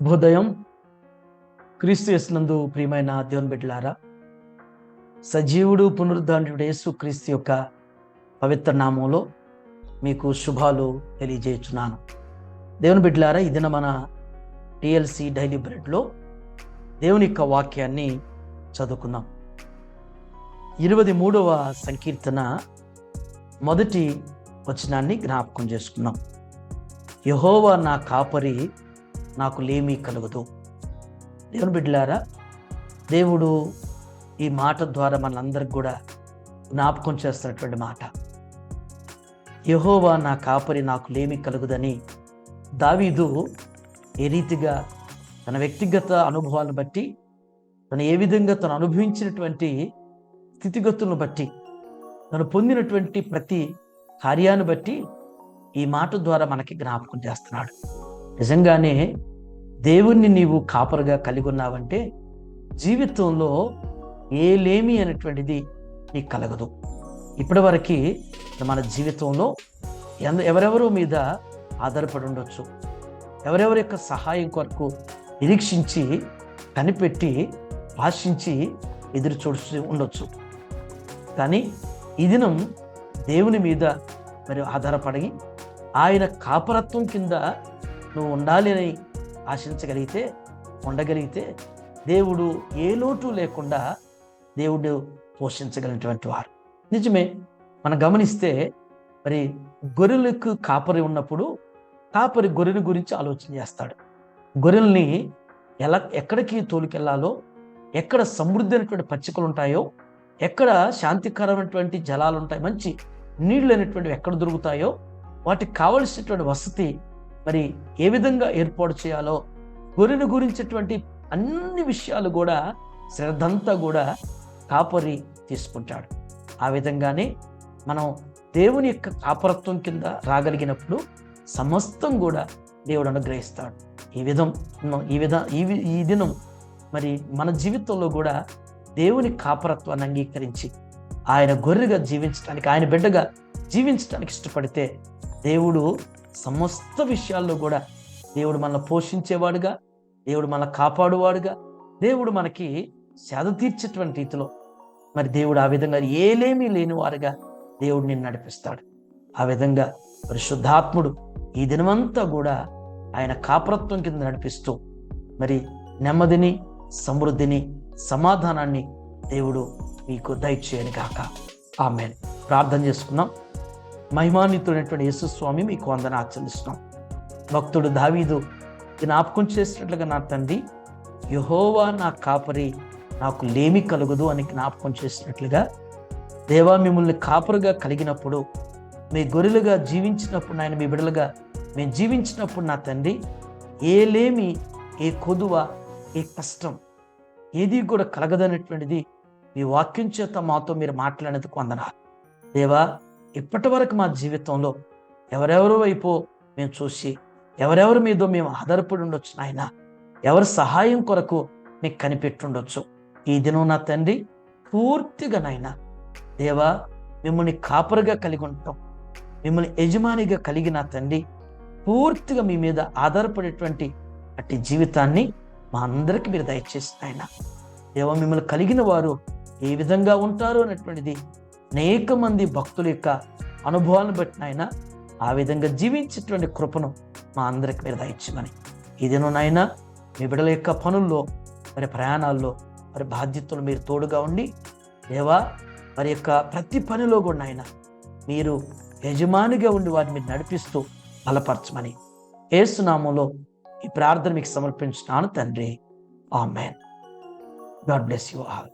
శుభోదయం. క్రీస్తు యేసునందు ప్రియమైన దేవుని బిడ్డలారా, సజీవుడు పునరుద్ధానుడు యేసు క్రీస్తు యొక్క పవిత్ర నామంలో మీకు శుభాలు తెలియజేయుచున్నాను. దేవుని బిడ్డలారా, ఈ దిన మన టిఎల్సి డైలీ బ్రెడ్లో దేవుని యొక్క వాక్యాన్ని చదువుకుందాం. 23వ సంకీర్తన మొదటి వచనాన్ని జ్ఞాపకం చేసుకుందాం. యెహోవా నా కాపరి, నాకు లేమి కలుగదు. దేవుని బిడ్డలారా, దేవుడు ఈ మాట ద్వారా మనందరికి కూడా జ్ఞాపకం చేస్తున్నటువంటి మాట. యెహోవా నా కాపరి, నాకు లేమి కలుగుదని దావీదు ఏ రీతిగా తన వ్యక్తిగత అనుభవాలను బట్టి, తను ఏ విధంగా తను అనుభవించినటువంటి స్థితిగతులను బట్టి, తను పొందినటువంటి ప్రతి కార్యాన్ని బట్టి ఈ మాట ద్వారా మనకి జ్ఞాపకం చేస్తున్నాడు. నిజంగానే దేవుణ్ణి నీవు కాపరిగా కలిగి ఉన్నావంటే జీవితంలో ఏ లేమి అనేటువంటిది నీకు కలగదు. ఇప్పటి వరకు మన జీవితంలో ఎవరెవరో మీద ఆధారపడి ఉండొచ్చు, ఎవరెవరి యొక్క సహాయం కొరకు నిరీక్షించి కనిపెట్టి ఆశించి ఎదురు చూస్తూ ఉండొచ్చు. కానీ ఈ దినం దేవుని మీద మరి ఆధారపడి ఆయన కాపరత్వం కింద నువ్వు ఉండాలి అని ఆశించగలిగితే, ఉండగలిగితే దేవుడు ఏ లోటు లేకుండా దేవుడు పోషించగలిగినటువంటి వారు. నిజమే, మనం గమనిస్తే మరి గొర్రెలకు కాపరి ఉన్నప్పుడు కాపరి గొర్రెల గురించి ఆలోచన చేస్తాడు. గొర్రెల్ని ఎక్కడికి తోలుకెళ్లాలో, ఎక్కడ సమృద్ధి అయినటువంటి పచ్చికలు ఉంటాయో, ఎక్కడ శాంతికరమైనటువంటి జలాలు ఉంటాయి, మంచి నీళ్ళు అనేటువంటివి ఎక్కడ దొరుకుతాయో, వాటికి కావలసినటువంటి వసతి మరి ఏ విధంగా ఏర్పాటు చేయాలో, గొర్రెను గురించినటువంటి అన్ని విషయాలు కూడా శ్రద్ధంతా కూడా కాపరి తీసుకుంటాడు. ఆ విధంగానే మనం దేవుని యొక్క కాపరత్వం కింద రాగలిగినప్పుడు సమస్తం కూడా దేవుడు అనుగ్రహిస్తాడు. ఈ దినం మరి మన జీవితంలో కూడా దేవుని కాపరత్వాన్ని అంగీకరించి ఆయన గొర్రెగా జీవించడానికి, ఆయన బిడ్డగా జీవించడానికి ఇష్టపడితే దేవుడు సమస్త విషయాల్లో కూడా దేవుడు మనల్ని పోషించేవాడుగా, దేవుడు మనల్ని కాపాడువాడుగా, దేవుడు మనకి సేద తీర్చేటువంటి రీతిలో మరి దేవుడు ఆ విధంగా ఏలేమీ లేని వారుగా దేవుడు నిన్ను నడిపిస్తాడు. ఆ విధంగా పరిశుద్ధాత్ముడు ఈ దినమంతా కూడా ఆయన కాపరత్వం కింద నడిపిస్తూ మరి నెమ్మదిని, సమృద్ధిని, సమాధానాన్ని దేవుడు మీకు దయచేయను గాక. ఆమేన్. ప్రార్థన చేసుకుందాం. మహిమాన్వితుడైనటువంటి యేసు స్వామి, మీకు వందనాలు చెల్లిస్తున్నాం. భక్తుడు దావీదు జ్ఞాపకం చేసినట్లుగా, నా తండ్రి యెహోవా నా కాపరి, నాకు లేమి కలుగదు అని జ్ఞాపకం చేసినట్లుగా, దేవా మిమ్మల్ని కాపరిగా కలిగినప్పుడు, మీ గొర్రెలుగా జీవించినప్పుడు, ఆయన మీ బిడ్డలుగా మేము జీవించినప్పుడు, నా తండ్రి ఏ లేమి, ఏ కొదువ, ఏ కష్టం ఏది కూడా కలగదనేటువంటిది మీ వాక్యం చేత మాతో మీరు మాట్లాడేందుకు వందనాలు. దేవా, ఇప్పటి వరకు మా జీవితంలో ఎవరెవరో వైపు మేము చూసి, ఎవరెవరి మీదో మేము ఆధారపడి ఉండొచ్చు నాయన, ఎవరి సహాయం కొరకు మీకు కనిపెట్టుండొచ్చు. ఈ దినం నా తండ్రి పూర్తిగా నాయన దేవా, మిమ్మల్ని కాపరిగా కలిగి ఉంటాం, మిమ్మల్ని యజమానిగా కలిగి నా తండ్రి పూర్తిగా మీ మీద ఆధారపడేటువంటి అట్టి జీవితాన్ని మా అందరికీ మీరు దయచేసి నాయన దేవా, మిమ్మల్ని కలిగిన వారు ఏ విధంగా ఉంటారు అనేటువంటిది అనేక మంది భక్తుల యొక్క అనుభవాలను బట్టి నాయన ఆ విధంగా జీవించేటువంటి కృపను మా అందరికి మీరు దయచేయమని, ఇదేనో నాయన మీ బిడ్డల యొక్క పనుల్లో, మరి ప్రయాణాల్లో, మరి బాధ్యతలు మీరు తోడుగా ఉండి దేవా, వారి యొక్క ప్రతి పనిలో కూడా నాయన మీరు యజమానిగా ఉండి వారిని మీరు నడిపిస్తూ బలపరచమని యేసు నామములో ఈ ప్రార్థన మీకు సమర్పించున్నాను తండ్రి. Amen. God bless you all.